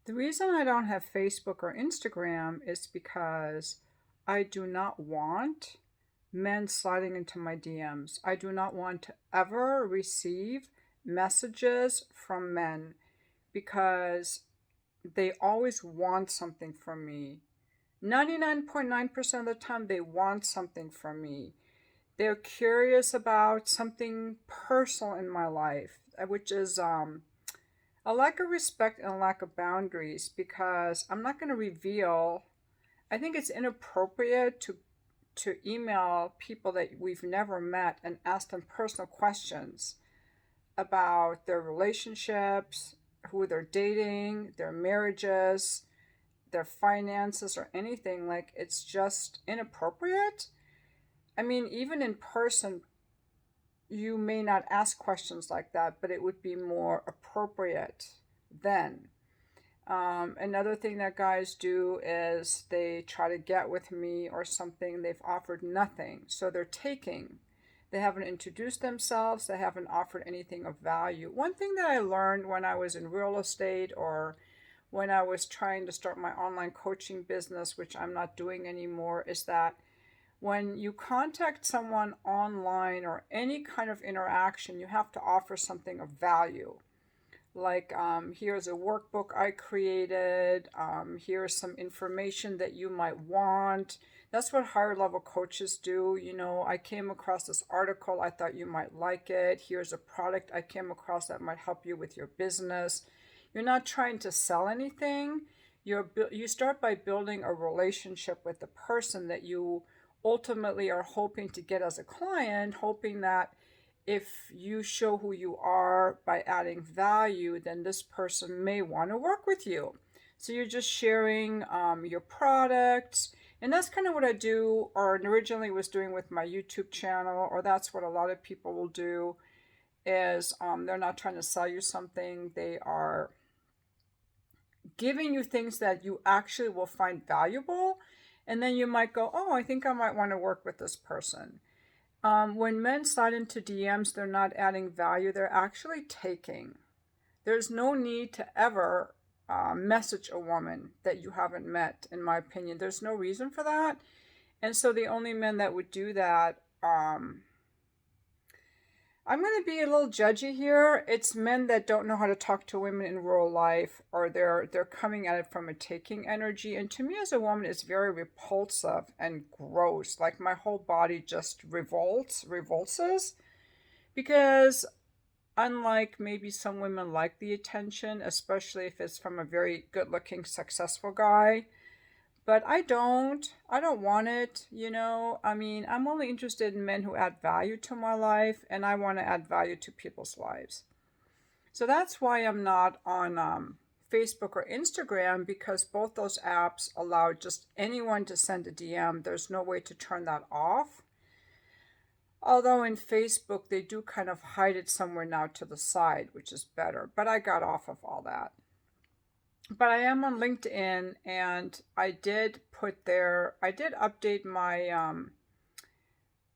The reason I don't have Facebook or Instagram is because I do not want men sliding into my DMs. I do not want to ever receive messages from men because they always want something from me. 99.9% of the time, they want something from me. They're curious about something personal in my life, which is a lack of respect and a lack of boundaries because I'm not going to reveal. I think it's inappropriate to email people that we've never met and ask them personal questions about their relationships, who they're dating, their marriages, their finances, or anything. Like, it's just inappropriate. I mean, even in person, you may not ask questions like that, but it would be more appropriate then. Another thing that guys do is they try to get with me or something. They've offered nothing. So they're taking. They haven't introduced themselves. They haven't offered anything of value. One thing that I learned when I was in real estate or when I was trying to start my online coaching business, which I'm not doing anymore, is that when you contact someone online or any kind of interaction, you have to offer something of value. Like, here's a workbook I created, here's some information that you might want. That's what higher level coaches do. You know, I came across this article, I thought you might like it. Here's a product I came across that might help you with your business. You're not trying to sell anything. You start by building a relationship with the person that you ultimately are hoping to get as a client, hoping that if you show who you are by adding value, then this person may want to work with you. So you're just sharing your products. And that's kind of what I do, or originally was doing with my YouTube channel, or that's what a lot of people will do, is they're not trying to sell you something. They are giving you things that you actually will find valuable. And then you might go, oh, I think I might want to work with this person. When men slide into DMs, they're not adding value, they're actually taking. There's no need to ever message a woman that you haven't met, in my opinion. There's no reason for that. And so the only men that would do that, I'm going to be a little judgy here. It's men that don't know how to talk to women in real life, or they're coming at it from a taking energy. And to me, as a woman, it's very repulsive and gross. Like, my whole body just revulses, because unlike maybe some women like the attention, especially if it's from a very good-looking, successful guy. But I don't. I don't want it, you know. I mean, I'm only interested in men who add value to my life, and I want to add value to people's lives. So that's why I'm not on Facebook or Instagram, because both those apps allow just anyone to send a DM. There's no way to turn that off. Although in Facebook, they do kind of hide it somewhere now to the side, which is better. But I got off of all that. But I am on LinkedIn, and I did update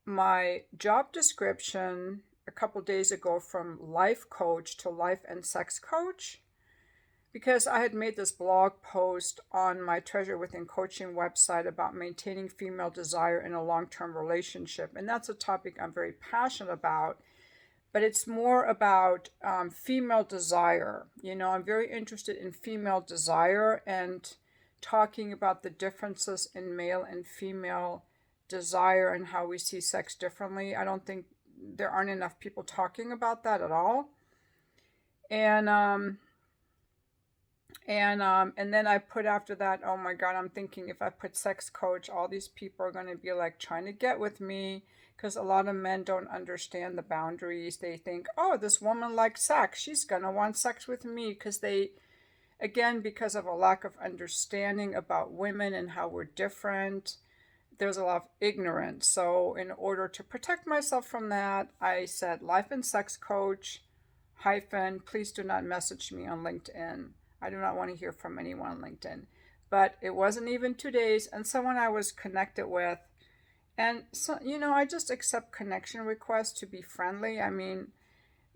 my job description a couple days ago from life coach to life and sex coach, because I had made this blog post on my Treasure Within coaching website about maintaining female desire in a long-term relationship, and that's a topic I'm very passionate about. But it's more about female desire. You know, I'm very interested in female desire and talking about the differences in male and female desire and how we see sex differently. I don't think there aren't enough people talking about that at all. And and then I put after that, oh my God, I'm thinking if I put sex coach, all these people are going to be like trying to get with me, because a lot of men don't understand the boundaries. They think, oh, this woman likes sex, she's going to want sex with me, because because of a lack of understanding about women and how we're different, there's a lot of ignorance. So in order to protect myself from that, I said life and sex coach hyphen, please do not message me on LinkedIn. I do not want to hear from anyone on LinkedIn. But it wasn't even 2 days, and someone I was connected with, and so, you know, I just accept connection requests to be friendly. I mean,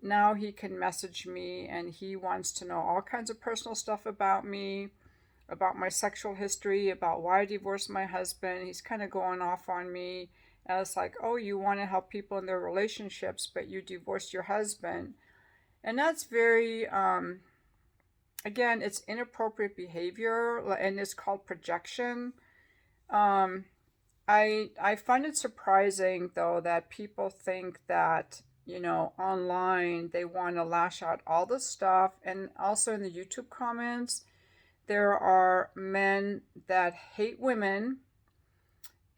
now he can message me and he wants to know all kinds of personal stuff about me, about my sexual history, about why I divorced my husband. He's kind of going off on me as like, oh, you want to help people in their relationships, but you divorced your husband. And that's very, again, it's inappropriate behavior and it's called projection. Um, I find it surprising though that people think that, online they want to lash out all this stuff. And also in the YouTube comments, there are men that hate women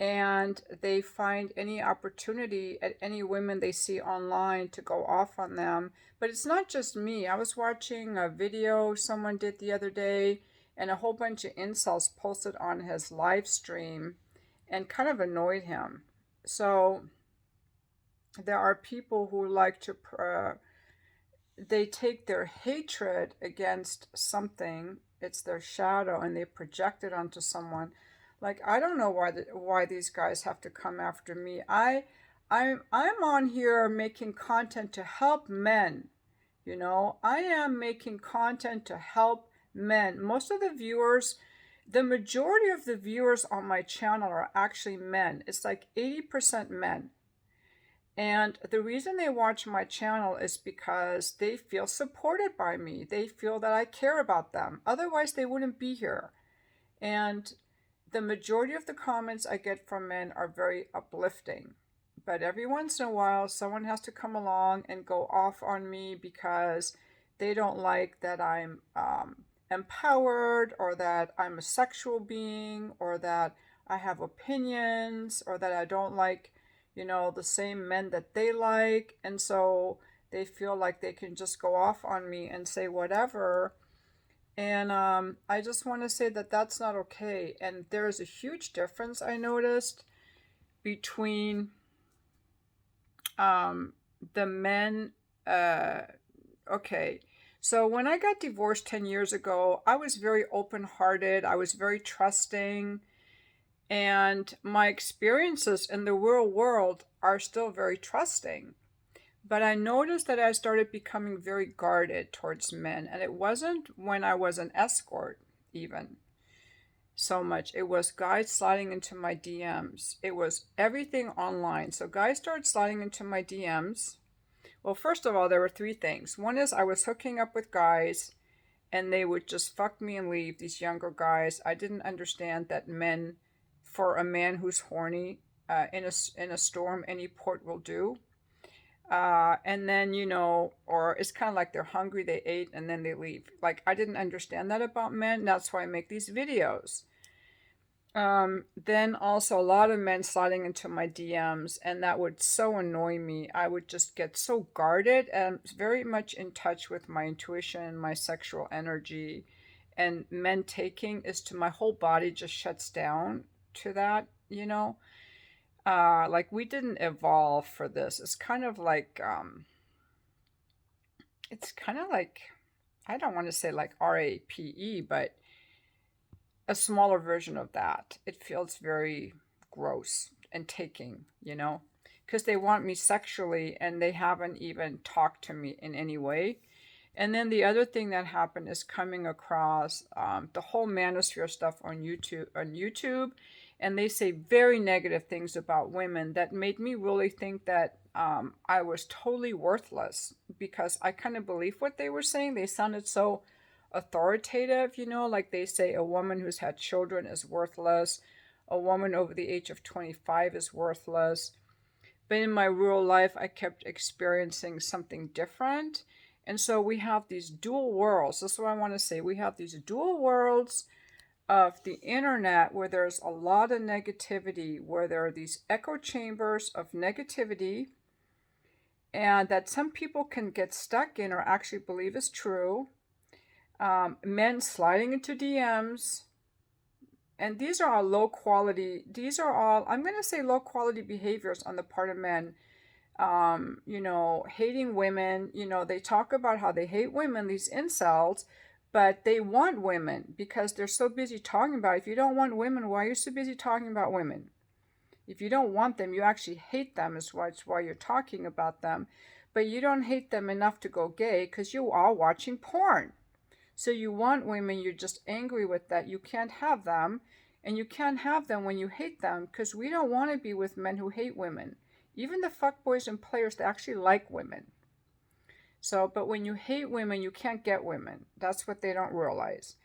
and they find any opportunity at any women they see online to go off on them. But it's not just me. I was watching a video someone did the other day, and a whole bunch of incels posted on his live stream and kind of annoyed him. So there are people who like to they take their hatred against something, it's their shadow, and they project it onto someone. Like, I don't know why these guys have to come after me. I'm on here making content to help men. I am making content to help men. Most of the viewers, the majority of the viewers on my channel are actually men. It's like 80% men. And the reason they watch my channel is because they feel supported by me. They feel that I care about them. Otherwise, they wouldn't be here. And the majority of the comments I get from men are very uplifting. But every once in a while, someone has to come along and go off on me because they don't like that I'm empowered, or that I'm a sexual being, or that I have opinions, or that I don't like the same men that they like. And so they feel like they can just go off on me and say whatever. And I just want to say that that's not okay. And there is a huge difference I noticed between the men. Okay. So when I got divorced 10 years ago, I was very open hearted. I was very trusting. And my experiences in the real world are still very trusting. But I noticed that I started becoming very guarded towards men. And it wasn't when I was an escort, even so much. It was guys sliding into my DMs. It was everything online. So guys started sliding into my DMs. Well, first of all, there were three things. One is I was hooking up with guys and they would just fuck me and leave, these younger guys. I didn't understand that men, for a man who's horny, in a storm, any port will do. And then, or it's kind of like they're hungry, they ate, and then they leave. Like, I didn't understand that about men. That's why I make these videos. Then also a lot of men sliding into my DMs, and that would so annoy me. I would just get so guarded and very much in touch with my intuition, my sexual energy. And men taking is to my whole body just shuts down to that. Like, we didn't evolve for this. It's kind of like I don't want to say like RAPE, but a smaller version of that. It feels very gross and taking, because they want me sexually and they haven't even talked to me in any way. And then the other thing that happened is coming across the whole Manosphere stuff on YouTube, and they say very negative things about women that made me really think that I was totally worthless, because I kind of believed what they were saying. They sounded so authoritative, like they say a woman who's had children is worthless, a woman over the age of 25 is worthless. But in my real life, I kept experiencing something different. And so we have these dual worlds. That's what I want to say. We have these dual worlds of the internet where there's a lot of negativity, where there are these echo chambers of negativity, and that some people can get stuck in or actually believe is true. Men sliding into DMs. And these are all low quality, I'm going to say low quality behaviors on the part of men. Hating women. They talk about how they hate women, these incels, but they want women because they're so busy talking about it. If you don't want women, why are you so busy talking about women? If you don't want them, you actually hate them, is why you're talking about them. but you don't hate them enough to go gay because you are watching porn. So you want women, you're just angry with that. You can't have them, and you can't have them when you hate them because we don't want to be with men who hate women. Even the fuckboys and players, they actually like women. So, but when you hate women, you can't get women. That's what they don't realize.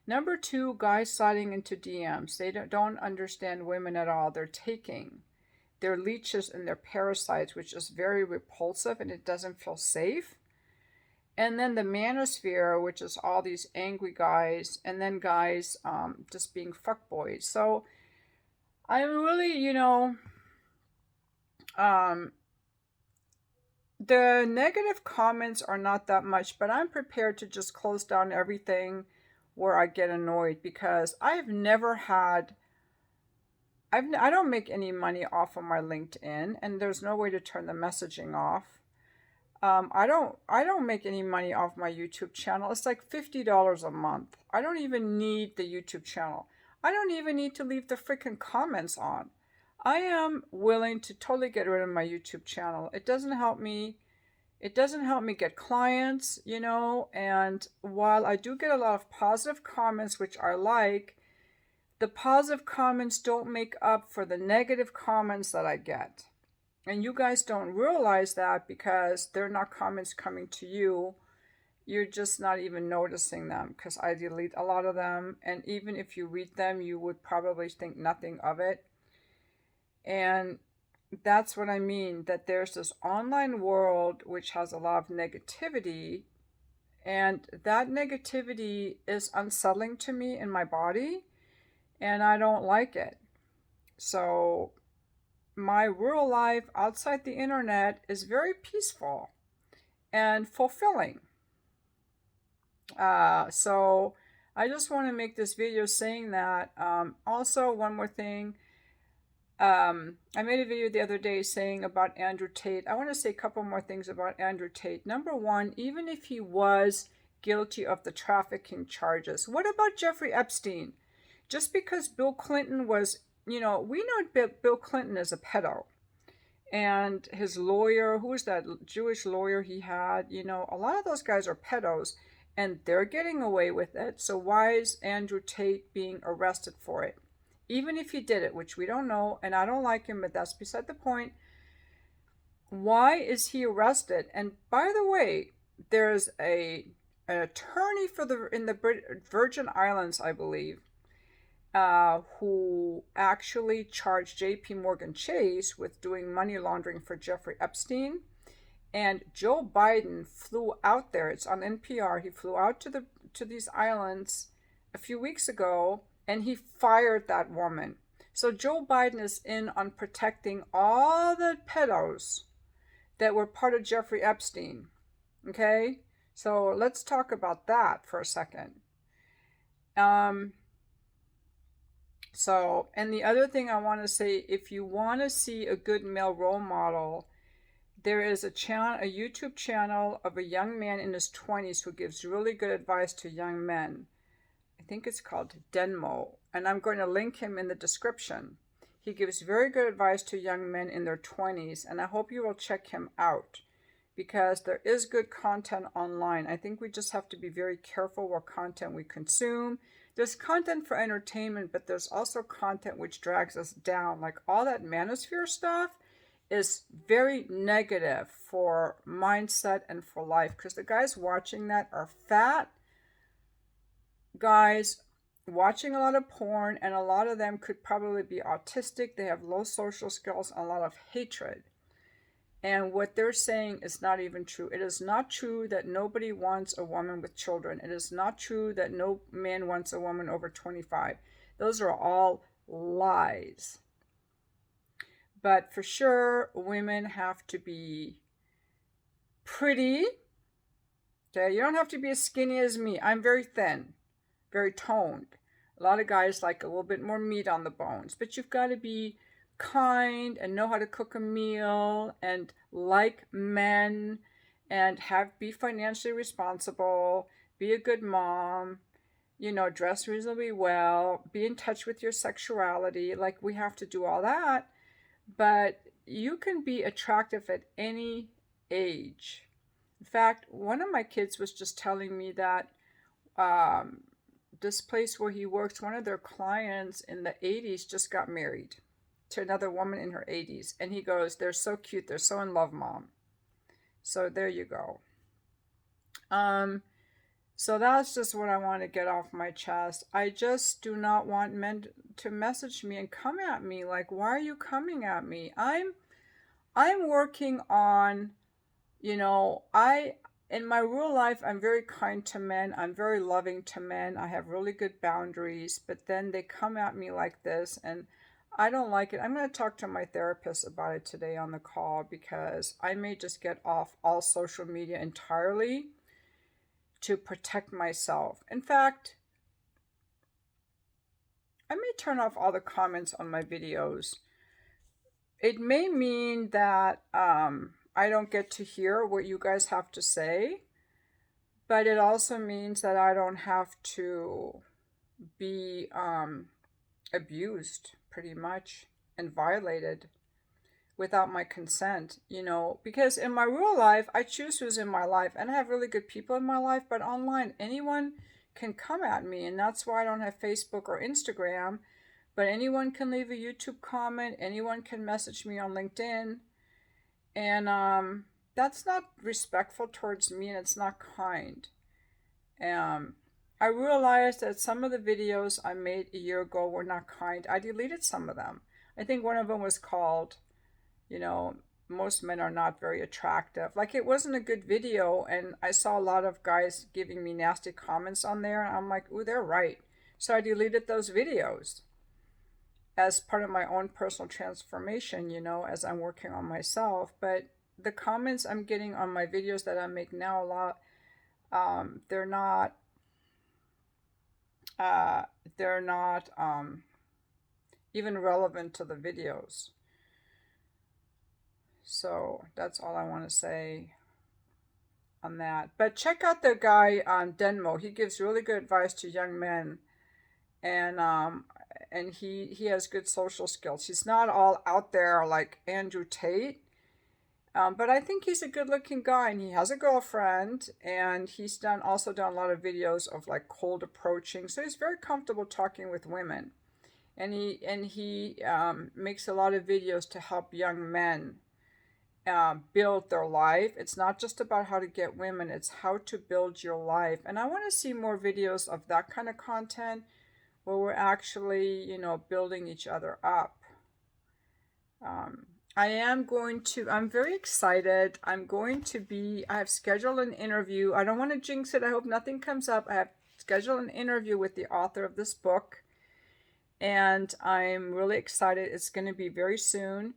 Number two, guys sliding into DMs. They don't understand women at all. They're taking. They're leeches and they're parasites, which is very repulsive and it doesn't feel safe. And then the manosphere, which is all these angry guys, and then guys just being fuckboys. So I'm really, the negative comments are not that much, but I'm prepared to just close down everything where I get annoyed because I've never had. I don't make any money off of my LinkedIn, and there's no way to turn the messaging off. I don't make any money off my YouTube channel. It's like $50 a month. I don't even need the YouTube channel. I don't even need to leave the freaking comments on. I am willing to totally get rid of my YouTube channel. It doesn't help me. It doesn't help me get clients, and while I do get a lot of positive comments, which I like, the positive comments don't make up for the negative comments that I get. And you guys don't realize that because they're not comments coming to you. You're just not even noticing them because I delete a lot of them. And even if you read them, you would probably think nothing of it. And that's what I mean, that there's this online world which has a lot of negativity. And that negativity is unsettling to me in my body. And I don't like it. So my real life outside the internet is very peaceful and fulfilling. So I just want to make this video saying that. Also, one more thing. I made a video the other day saying about Andrew Tate. I want to say a couple more things about Andrew Tate. Number one, even if he was guilty of the trafficking charges, what about Jeffrey Epstein? Just because Bill Clinton was, we know Bill Clinton is a pedo. And his lawyer, who was that Jewish lawyer he had? A lot of those guys are pedos and they're getting away with it. So why is Andrew Tate being arrested for it? Even if he did it, which we don't know, and I don't like him, but that's beside the point. Why is he arrested? And by the way, there's an attorney in the Virgin Islands, I believe, who actually charged J.P. Morgan Chase with doing money laundering for Jeffrey Epstein. And Joe Biden flew out there. It's on NPR. He flew out to these islands a few weeks ago, and he fired that woman. So Joe Biden is in on protecting all the pedos that were part of Jeffrey Epstein. Okay? So let's talk about that for a second. So, and the other thing I want to say, if you want to see a good male role model, there is a YouTube channel of a young man in his 20s who gives really good advice to young men. I think it's called Denmo, and I'm going to link him in the description. He gives very good advice to young men in their 20s, and I hope you will check him out because there is good content online. I think we just have to be very careful what content we consume. There's content for entertainment, but there's also content which drags us down. Like all that Manosphere stuff is very negative for mindset and for life because the guys watching that are fat guys watching a lot of porn, and a lot of them could probably be autistic. They have low social skills and a lot of hatred. And what they're saying is not even true. It is not true that nobody wants a woman with children. It is not true that no man wants a woman over 25. Those are all lies. But for sure, women have to be pretty. Okay, you don't have to be as skinny as me. I'm very thin, very toned. A lot of guys like a little bit more meat on the bones. But you've got to be kind and know how to cook a meal and like men and be financially responsible, be a good mom, dress reasonably well, be in touch with your sexuality. Like, we have to do all that. But you can be attractive at any age. In fact, one of my kids was just telling me that um, this place where he works, one of their clients in the 80s just got married to another woman in her 80s. And he goes, they're so cute. They're so in love, Mom. So there you go. Um, so that's just what I want to get off my chest. I just do not want men to message me and come at me like, why are you coming at me? I'm working on, in my real life, I'm very kind to men. I'm very loving to men. I have really good boundaries, but then they come at me like this, and I don't like it. I'm going to talk to my therapist about it today on the call, because I may just get off all social media entirely to protect myself. In fact, I may turn off all the comments on my videos. It may mean that I don't get to hear what you guys have to say, but it also means that I don't have to be abused, pretty much, and violated without my consent, because in my real life, I choose who's in my life, and I have really good people in my life, but online, anyone can come at me, and that's why I don't have Facebook or Instagram, but anyone can leave a YouTube comment, anyone can message me on LinkedIn, and that's not respectful towards me, and it's not kind. I realized that some of the videos I made a year ago were not kind. I deleted some of them. I think one of them was called, most men are not very attractive. Like, it wasn't a good video, and I saw a lot of guys giving me nasty comments on there, and I'm like, ooh, they're right. So I deleted those videos as part of my own personal transformation, as I'm working on myself. But the comments I'm getting on my videos that I make now, a lot, they're not, even relevant to the videos. So that's all I want to say on that. But check out the guy on Denmo. He gives really good advice to young men, and he has good social skills. He's not all out there like Andrew Tate, but I think he's a good-looking guy, and he has a girlfriend, and he's also done a lot of videos of like cold approaching. So he's very comfortable talking with women, and he makes a lot of videos to help young men build their life. It's not just about how to get women, it's how to build your life. And I want to see more videos of that kind of content where we're actually, building each other up. I'm very excited. I have scheduled an interview. I don't want to jinx it. I hope nothing comes up. I have scheduled an interview with the author of this book, and I'm really excited. It's going to be very soon.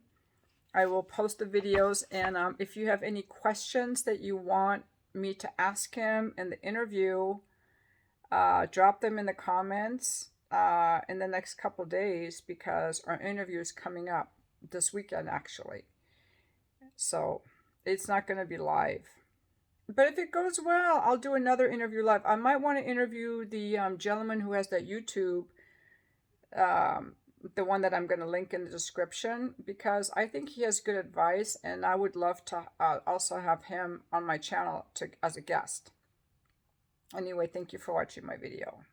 I will post the videos, and if you have any questions that you want me to ask him in the interview, drop them in the comments in the next couple days, because our interview is coming up this weekend, actually. So it's not going to be live. But if it goes well, I'll do another interview live. I might want to interview the gentleman who has that YouTube, the one that I'm going to link in the description, because I think he has good advice, and I would love to also have him on my channel as a guest. Anyway, thank you for watching my video.